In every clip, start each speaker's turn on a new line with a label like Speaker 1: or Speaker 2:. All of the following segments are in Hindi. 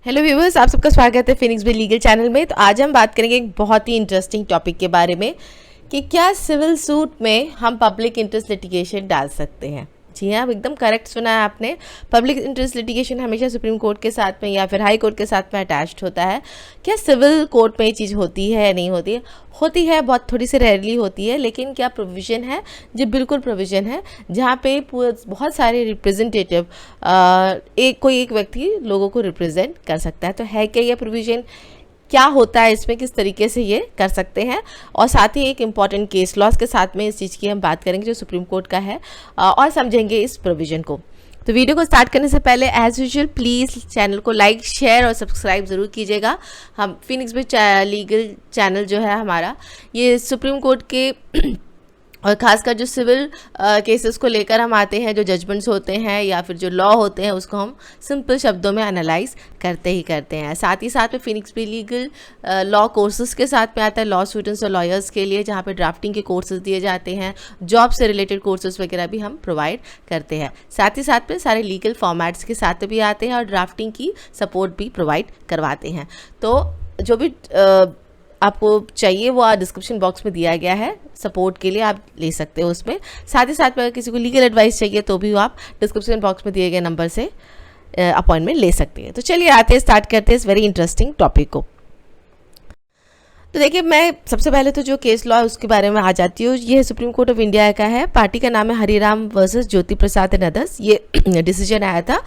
Speaker 1: हेलो व्यूवर्स, आप सबका स्वागत है फिनिक्स बी लीगल चैनल में। तो आज हम बात करेंगे एक बहुत ही इंटरेस्टिंग टॉपिक के बारे में कि क्या सिविल सूट में हम पब्लिक इंटरेस्ट लिटिगेशन डाल सकते हैं। जी हाँ, एकदम करेक्ट सुना है आपने। पब्लिक इंटरेस्ट लिटिगेशन हमेशा सुप्रीम कोर्ट के साथ में या फिर हाई कोर्ट के साथ में अटैच्ड होता है। क्या सिविल कोर्ट में ये चीज़ होती है या नहीं होती है? होती है, बहुत थोड़ी सी रेयरली होती है, लेकिन क्या प्रोविज़न है? जी बिल्कुल प्रोविज़न है, जहाँ पे बहुत सारे रिप्रेजेंटेटिव कोई एक व्यक्ति लोगों को रिप्रेजेंट कर सकता है। तो है क्या ये प्रोविज़न, क्या होता है इसमें, किस तरीके से ये कर सकते हैं, और साथ ही एक इम्पॉर्टेंट केस लॉज के साथ में इस चीज़ की हम बात करेंगे जो सुप्रीम कोर्ट का है, और समझेंगे इस प्रोविज़न को। तो वीडियो को स्टार्ट करने से पहले एज यूजुअल प्लीज़ चैनल को लाइक, शेयर और सब्सक्राइब ज़रूर कीजिएगा। हम फिनिक्स बी लीगल चैनल जो है हमारा, ये सुप्रीम कोर्ट के और ख़ासकर जो सिविल केसेस को लेकर हम आते हैं, जो जजमेंट्स होते हैं या फिर जो लॉ होते हैं, उसको हम सिंपल शब्दों में एनालाइज करते ही करते हैं। साथ ही साथ में Phoenix be legal law courses के साथ में आता है लॉ स्टूडेंट्स और लॉयर्स के लिए, जहाँ पे ड्राफ्टिंग के कोर्सेज दिए जाते हैं, जॉब से रिलेटेड कोर्सेज वगैरह भी हम प्रोवाइड करते हैं। साथ ही साथ में सारे लीगल फॉर्मेट्स के साथ भी आते हैं और ड्राफ्टिंग की सपोर्ट भी प्रोवाइड करवाते हैं। तो जो भी आपको चाहिए वो डिस्क्रिप्शन बॉक्स में दिया गया है, सपोर्ट के लिए आप ले सकते हो उसमें। साथ ही साथ में अगर किसी को लीगल एडवाइस चाहिए तो भी आप डिस्क्रिप्शन बॉक्स में दिए गए नंबर से अपॉइंटमेंट ले सकते हैं। तो चलिए आते हैं, स्टार्ट करते हैं इस वेरी इंटरेस्टिंग टॉपिक को। तो देखिए, मैं सबसे पहले तो जो केस लॉ है उसके बारे में आ जाती हूँ। ये सुप्रीम कोर्ट ऑफ इंडिया का है, पार्टी का नाम है Hariram versus Jyoti Prasad and others. ये डिसीजन आया था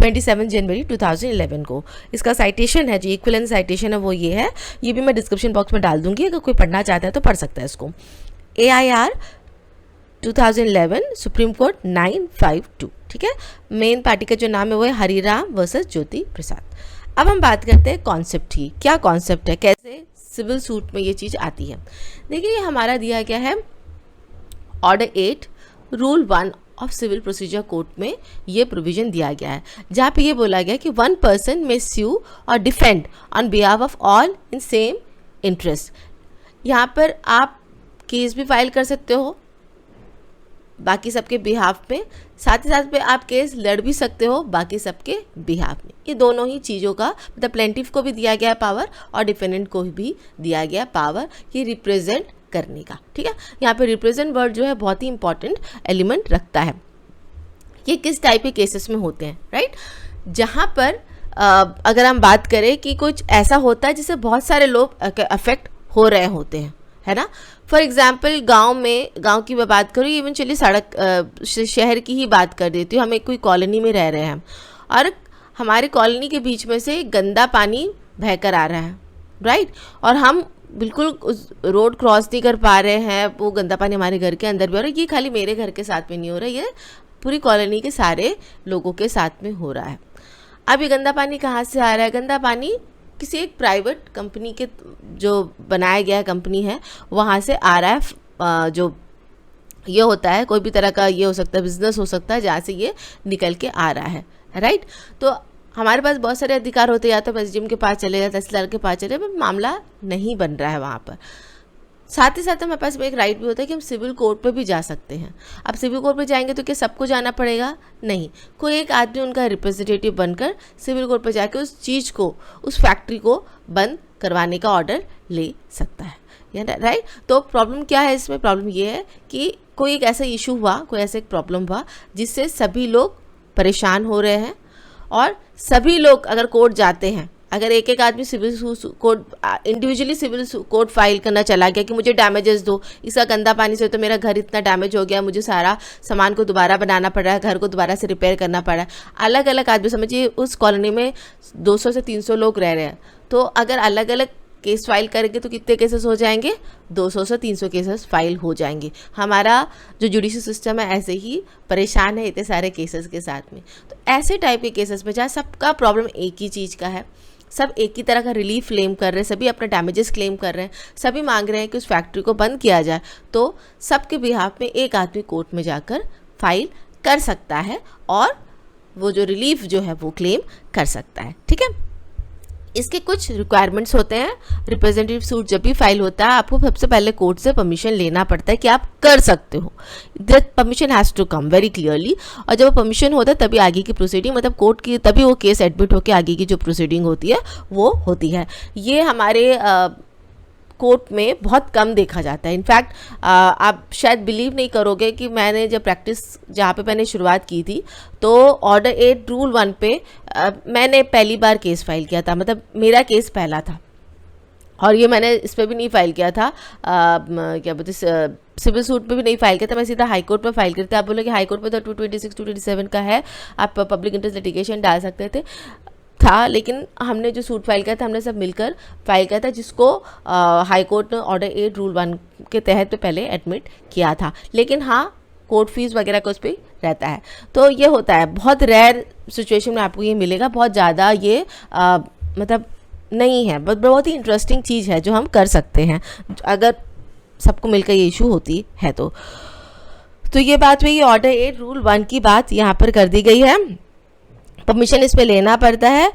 Speaker 1: 27 जनवरी 2011 को। इसका साइटेशन है, जो इक्विवेलेंट साइटेशन है वो ये है, ये भी मैं डिस्क्रिप्शन बॉक्स में डाल दूंगी, अगर कोई पढ़ना चाहता है तो पढ़ सकता है इसको। AIR 2011 सुप्रीम कोर्ट 952, ठीक है। मेन पार्टी का जो नाम है वो है हरिराम वर्सेस ज्योति प्रसाद। अब हम बात करते हैं कॉन्सेप्ट की, क्या कॉन्सेप्ट है, कैसे सिविल सूट में ये चीज़ आती है। देखिए, ये हमारा दिया गया है order 8 rule 1 of civil procedure code में ये प्रोविजन दिया गया है, जहाँ पे ये बोला गया कि वन पर्सन में स्यू और defend on behalf of all in same interest. यहाँ पर आप केस भी फाइल कर सकते हो बाकी सबके बिहाफ में, साथ ही साथ में आप केस लड़ भी सकते हो बाकी सबके बिहाफ में। ये दोनों ही चीज़ों का मतलब प्लेंटिफ को भी दिया गया पावर और डिफेंडेंट को भी दिया गया पावर ये रिप्रेजेंट करने का, ठीक है। यहाँ पे रिप्रेजेंट वर्ड जो है बहुत ही इंपॉर्टेंट एलिमेंट रखता है। ये किस टाइप के केसेस में होते हैं, राइट? जहाँ पर अगर हम बात करें कि कुछ ऐसा होता है जिससे बहुत सारे लोग अफेक्ट हो रहे होते हैं, है ना। फॉर एग्जाम्पल गांव की मैं बात करूँ, इवन चलिए सड़क शहर की ही बात कर देती हूँ। हम एक कोई कॉलोनी में रह रहे हैं और हमारे कॉलोनी के बीच में से गंदा पानी बहकर आ रहा है, राइट, और हम बिल्कुल उस रोड क्रॉस नहीं कर पा रहे हैं, वो गंदा पानी हमारे घर के अंदर भी हो रहा है। ये खाली मेरे घर के साथ में नहीं हो रहा है, ये पूरी कॉलोनी के सारे लोगों के साथ में हो रहा है। अब ये गंदा पानी कहाँ से आ रहा है? गंदा पानी किसी एक प्राइवेट कंपनी के जो बनाया गया कंपनी है वहाँ से आ रहा है। जो ये होता है कोई भी तरह का, ये हो सकता है बिजनेस हो सकता है, जहाँ से ये निकल के आ रहा है, राइट। तो हमारे पास बहुत सारे अधिकार होते हैं, या तो एसडीएम के पास चले जाए, तहसीलदार के पास चले, पर मामला नहीं बन रहा है वहाँ पर। साथ ही साथ हमारे पास में एक राइट भी होता है कि हम सिविल कोर्ट पे भी जा सकते हैं। अब सिविल कोर्ट पे जाएंगे तो क्या सबको जाना पड़ेगा? नहीं, कोई एक आदमी उनका रिप्रेजेंटेटिव बनकर सिविल कोर्ट पे जाके उस चीज़ को, उस फैक्ट्री को बंद करवाने का ऑर्डर ले सकता है, राइट। तो प्रॉब्लम क्या है इसमें? प्रॉब्लम ये है कि कोई एक ऐसा इशू हुआ, कोई ऐसा एक प्रॉब्लम हुआ जिससे सभी लोग परेशान हो रहे हैं, और सभी लोग अगर कोर्ट जाते हैं, अगर एक एक आदमी civil code individually civil code file करना चला गया कि मुझे डैमेजेस दो, इसका गंदा पानी से तो मेरा घर इतना डैमेज हो गया, मुझे सारा सामान को दोबारा बनाना पड़ रहा है, घर को दोबारा से रिपेयर करना पड़ रहा है। अलग अलग आदमी, समझिए उस कॉलोनी में 200 से 300 लोग रह रहे हैं, तो अगर अलग अलग केस फाइल करेंगे तो कितने केसेस हो जाएंगे? 200 से 300 केसेस फाइल हो जाएंगे। हमारा जो जुडिशियल सिस्टम है ऐसे ही परेशान है इतने सारे केसेस के साथ में। तो ऐसे टाइप के केसेस में जहाँ सबका प्रॉब्लम एक ही चीज़ का है, सब एक ही तरह का रिलीफ क्लेम कर रहे हैं, सभी अपना डैमेजेस क्लेम कर रहे हैं, सभी मांग रहे हैं कि उस फैक्ट्री को बंद किया जाए, तो सबके बिहाफ में एक आदमी कोर्ट में जाकर फाइल कर सकता है और वो जो रिलीफ जो है वो क्लेम कर सकता है, ठीक है। इसके कुछ रिक्वायरमेंट्स होते हैं। रिप्रेजेंटेटिव सूट जब भी फाइल होता है आपको सबसे पहले कोर्ट से परमिशन लेना पड़ता है कि आप कर सकते हो। That permission has to come very clearly, और जब वो परमिशन होता है तभी आगे की प्रोसीडिंग, मतलब कोर्ट की, तभी वो केस एडमिट होकर आगे की जो प्रोसीडिंग होती है वो होती है। ये हमारे कोर्ट में बहुत कम देखा जाता है। इनफैक्ट आप शायद बिलीव नहीं करोगे कि मैंने जब प्रैक्टिस जहाँ पे मैंने शुरुआत की थी तो ऑर्डर 8 रूल 1 पे मैंने पहली बार केस फाइल किया था, मतलब मेरा केस पहला था। और ये मैंने इस पर भी नहीं फाइल किया था, क्या बोलते सिविल सूट पे भी नहीं फाइल किया था, मैं सीधा हाई कोर्ट में फाइल करते। आप बोलोगे हाई कोर्ट में तो 226 227 का है, आप पब्लिक इंटरेस्ट लिटिगेशन डाल सकते थे था, लेकिन हमने जो सूट फाइल किया था हमने सब मिलकर फाइल किया था, जिसको हाई कोर्ट ने ऑर्डर 8 रूल 1 के तहत तो पहले एडमिट किया था। लेकिन हाँ, कोर्ट फीस वगैरह का उस पर रहता है। तो ये होता है, बहुत रेयर सिचुएशन में आपको ये मिलेगा, बहुत ज़्यादा ये मतलब नहीं है, बहुत ही इंटरेस्टिंग चीज़ है जो हम कर सकते हैं अगर सबको मिलकर ये इशू होती है तो ये बात हुई ऑर्डर 8 रूल 1 की बात यहाँ पर कर दी गई है। परमिशन इस पे लेना पड़ता है।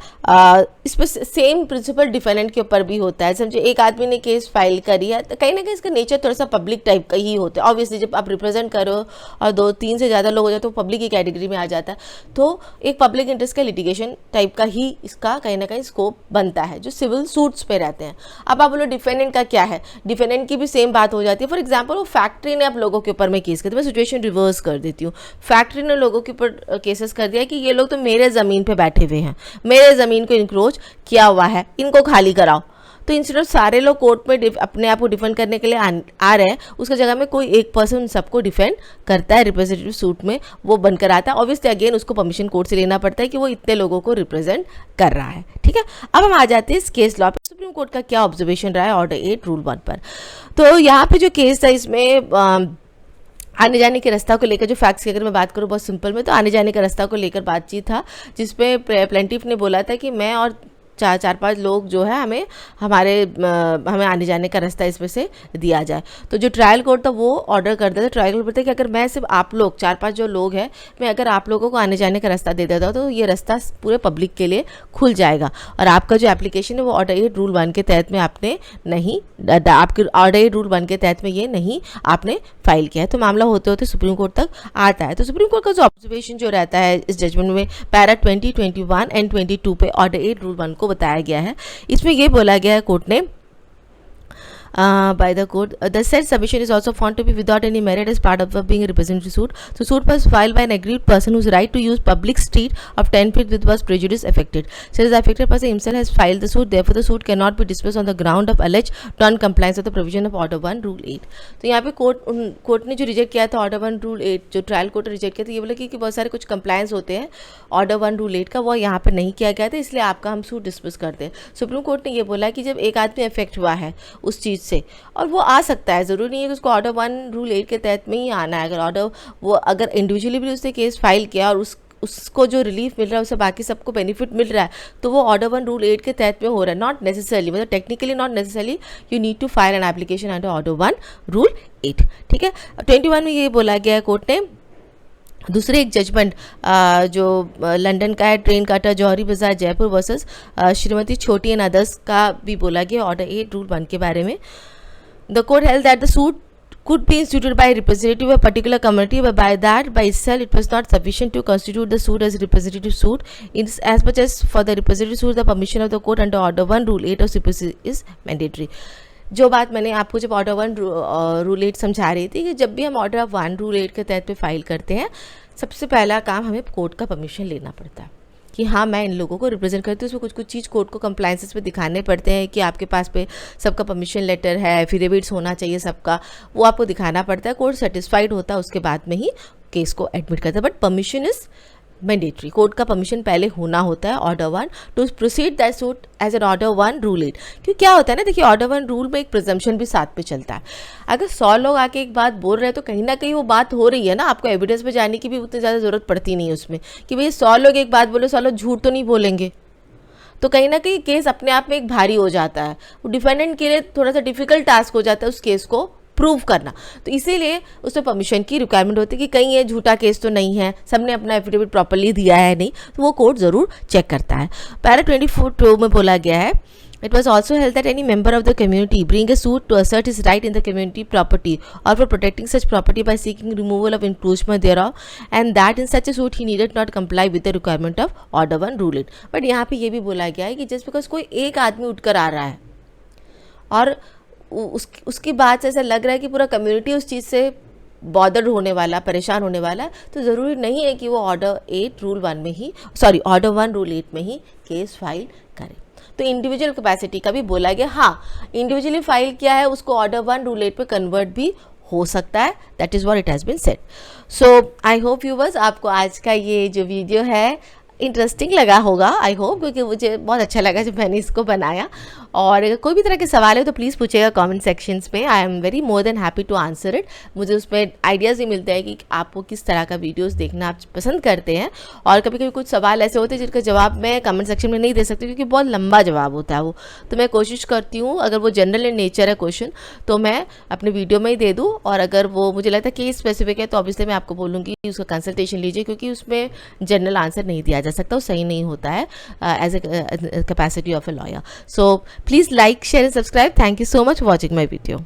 Speaker 1: इस पर सेम प्रिंसिपल डिफेंडेंट के ऊपर भी होता है। समझो एक आदमी ने केस फाइल करी है तो कहीं ना कहीं इसका नेचर थोड़ा सा पब्लिक टाइप का ही होता है। ऑब्वियसली जब आप रिप्रेजेंट करो और 2-3 से ज़्यादा लोग हो जाए तो पब्लिक की कैटेगरी में आ जाता है, तो एक पब्लिक इंटरेस्ट का लिटिगेशन टाइप का ही इसका कहीं ना कहीं स्कोप बनता है जो सिविल सूट्स पे रहते हैं। अब आप बोलो डिफेंडेंट का क्या है, डिफेंडेंट की भी सेम बात हो जाती है। फॉर एग्जाम्पल वो फैक्ट्री ने आप लोगों के ऊपर में केस कर दिया, मैं सिचुएशन रिवर्स कर देती हूँ। फैक्ट्री ने लोगों के ऊपर केसेस कर दिया कि ये लोग तो मेरे ज़मीन पे बैठे हुए हैं, मेरे ज़मीन को इंक्रोच किया हुआ है, इनको खाली कराओ। तो इंस्टेड ऑफ सारे लोग कोर्ट में अपने आप को डिफेंड करने के लिए आ रहे हैं, उसके जगह में कोई एक पर्सन सबको डिफेंड करता है, रिप्रेजेंटेटिव सूट में वो बनकर आता है। ऑब्वियसली अगेन उसको परमिशन कोर्ट से लेना पड़ता है कि वो इतने लोगों को रिप्रेजेंट कर रहा है। ठीक है, अब हम आ जाते हैं इस केस लॉ पे। सुप्रीम कोर्ट का क्या ऑब्जर्वेशन रहा है ऑर्डर 8 रूल 1 पर। तो यहाँ पे जो केस था इसमें आने जाने के रास्ता को लेकर जो फैक्ट्स की अगर मैं बात करूँ बहुत सिंपल में, तो आने जाने के रास्ता को लेकर बातचीत था, जिसपे प्लेंटिफ ने बोला था कि मैं और 4-5 लोग जो है हमें आने जाने का रास्ता इसमें से दिया जाए। तो जो ट्रायल कोर्ट था वो ऑर्डर करता था, ट्रायल कोर्ट बोलता है कि अगर मैं सिर्फ आप लोग 4-5 जो लोग हैं, मैं अगर आप लोगों को आने जाने का रास्ता दे देता हूँ तो ये रास्ता पूरे पब्लिक के लिए खुल जाएगा, और आपका जो एप्लीकेशन है वो ऑर्डर 8 रूल 1 के तहत में आपने नहीं, आपके ऑर्डर 8 रूल 1 के तहत में ये नहीं आपने फाइल किया है। तो मामला होते होते सुप्रीम कोर्ट तक आता है। तो सुप्रीम कोर्ट का जो ऑब्जर्वेशन जो रहता है इस जजमेंट में पैरा 20, 21 एंड 22 पे ऑर्डर 8 रूल 1 को बताया गया है। इसमें ये बोला गया है कोर्ट ने by the court, the said submission is also found to be without any merit as part of being a representative suit. So suit was filed by an aggrieved person whose right to use public street of 10 feet with was prejudice affected. Since the affected person himself has filed the suit, therefore the suit cannot be dismissed on the ground of alleged non-compliance with the provision of Order 1 Rule 8. तो यहाँ पे कोर्ट ने जो रिजेक्ट किया था Order 1 Rule 8, जो ट्रायल कोर्ट रिजेक्ट किया था, ये बोला कि बहुत सारे कुछ कंप्लायंस होते हैं Order 1 Rule 8 का, वो यहाँ पर नहीं किया गया था, इसलिए आपका हम सूट डिस्मिस करते हैं। सुप्रीम कोर्ट ने ये बोला कि जब एक आदमी अफेक्ट हुआ है उस चीज़ से, और वो आ सकता है, ज़रूरी नहीं है कि उसको ऑर्डर 1 रूल 8 के तहत में ही आना है। अगर इंडिविजुअली भी उसने केस फाइल किया और उसको जो रिलीफ मिल रहा है उससे बाकी सबको बेनिफिट मिल रहा है, तो वो ऑर्डर 1 रूल 8 के तहत में हो रहा है। नॉट नेसेसरली, मतलब technically not necessarily you need to file an application under order 1 rule 8। ठीक है, 21 में ये बोला गया है कोर्ट ने। दूसरे एक जजमेंट जो लंदन का है, ट्रेन काटा जौहरी बाजार जयपुर वर्सेस श्रीमती छोटी एंड अदर्स का भी बोला गया ऑर्डर 8 रूल 1 के बारे में। The court held that the suit could be instituted by a representative of a particular community, but by itself it was not sufficient to constitute the suit as a representative suit. As much as for the representative suit, the permission of the court under Order 1 Rule 8 of CPC is mandatory. जो बात मैंने आपको जब ऑर्डर 1 रूल 8 समझा रही थी कि जब भी हम ऑर्डर 1 रूल 8 के तहत पे फाइल करते हैं, सबसे पहला काम हमें कोर्ट का परमिशन लेना पड़ता है कि हाँ मैं इन लोगों को रिप्रेजेंट करती हूँ। उसमें कुछ चीज़ कोर्ट को कंप्लायंसेस पे दिखाने पड़ते हैं कि आपके पास पे सबका परमिशन लेटर है, एफिडेविट्स होना चाहिए सबका, वो आपको दिखाना पड़ता है। कोर्ट सेटिस्फाइड होता है, उसके बाद में ही केस को एडमिट करता है, but permission is mandatory. Court का परमिशन पहले होना होता है order 1 to proceed that suit as an order 1 rule 8। क्योंकि क्या होता है ना, देखिए ऑर्डर 1 रूल में एक प्रिजम्पशन भी साथ पे चलता है। अगर 100 लोग आके एक बात बोल रहे हैं तो कहीं ना कहीं वो बात हो रही है ना, आपको एविडेंस पे जाने की भी उतनी ज़्यादा ज़रूरत पड़ती नहीं है उसमें कि भाई 100 लोग एक बात बोले, 100 लोग झूठ तो नहीं बोलेंगे। तो कहीं ना कहीं केस अपने आप में एक भारी हो जाता है, वो डिफेंडेंट के लिए थोड़ा सा डिफिकल्ट टास्क हो जाता है उस केस को प्रूव करना, तो इसीलिए उसमें परमिशन की रिक्वायरमेंट होती है कि कहीं ये झूठा केस तो नहीं है, सबने अपना एफिडेविट प्रॉपरली दिया है नहीं, तो वो कोर्ट ज़रूर चेक करता है। पैरा 24 में बोला गया है, It was also held that any member of the community bring a suit to assert his right in the community property or for protecting such property by seeking removal of encroachment thereof, and that in such a suit he needed not comply with the requirement of Order 1 Rule 8। But यहाँ पे ये भी बोला गया है कि जस्ट बिकॉज कोई एक आदमी उठकर आ रहा है और उसकी बात से ऐसा लग रहा है कि पूरा कम्युनिटी उस चीज़ से बॉदर्ड होने वाला, परेशान होने वाला, तो ज़रूरी नहीं है कि वो Order 1 Rule 1 में ही केस फाइल करे। तो इंडिविजुअल कैपेसिटी का भी बोला गया, हाँ इंडिविजुअली फाइल किया है उसको Order 1 Rule 8 पे कन्वर्ट भी हो सकता है, that is what it has been said. So I hope viewers आपको आज का ये जो वीडियो है इंटरेस्टिंग लगा होगा, आई होप, क्योंकि मुझे बहुत अच्छा लगा जब मैंने इसको बनाया। और अगर कोई भी तरह के सवाल है तो प्लीज़ पूछेगा कमेंट सेक्शंस में, I am very more than happy to answer it. मुझे उसमें आइडियाज़ भी मिलते हैं कि आपको किस तरह का वीडियोस देखना आप पसंद करते हैं, और कभी कभी कुछ सवाल ऐसे होते हैं जिनका जवाब मैं कमेंट सेक्शन में नहीं दे सकती क्योंकि बहुत लंबा जवाब होता है वो, तो मैं कोशिश करती हूँ अगर वो जनरल इन नेचर है क्वेश्चन तो मैं अपने वीडियो में ही दे दूँ, और अगर वो मुझे लगता है केस स्पेसिफिक है तो ऑब्वियसली मैं आपको बोलूँगी उसका कंसल्टेशन लीजिए, क्योंकि उसमें जनरल आंसर नहीं दिया जा सकता, वो सही नहीं होता है as a capacity of a lawyer. So please like, share and subscribe. Thank you so much for watching my video.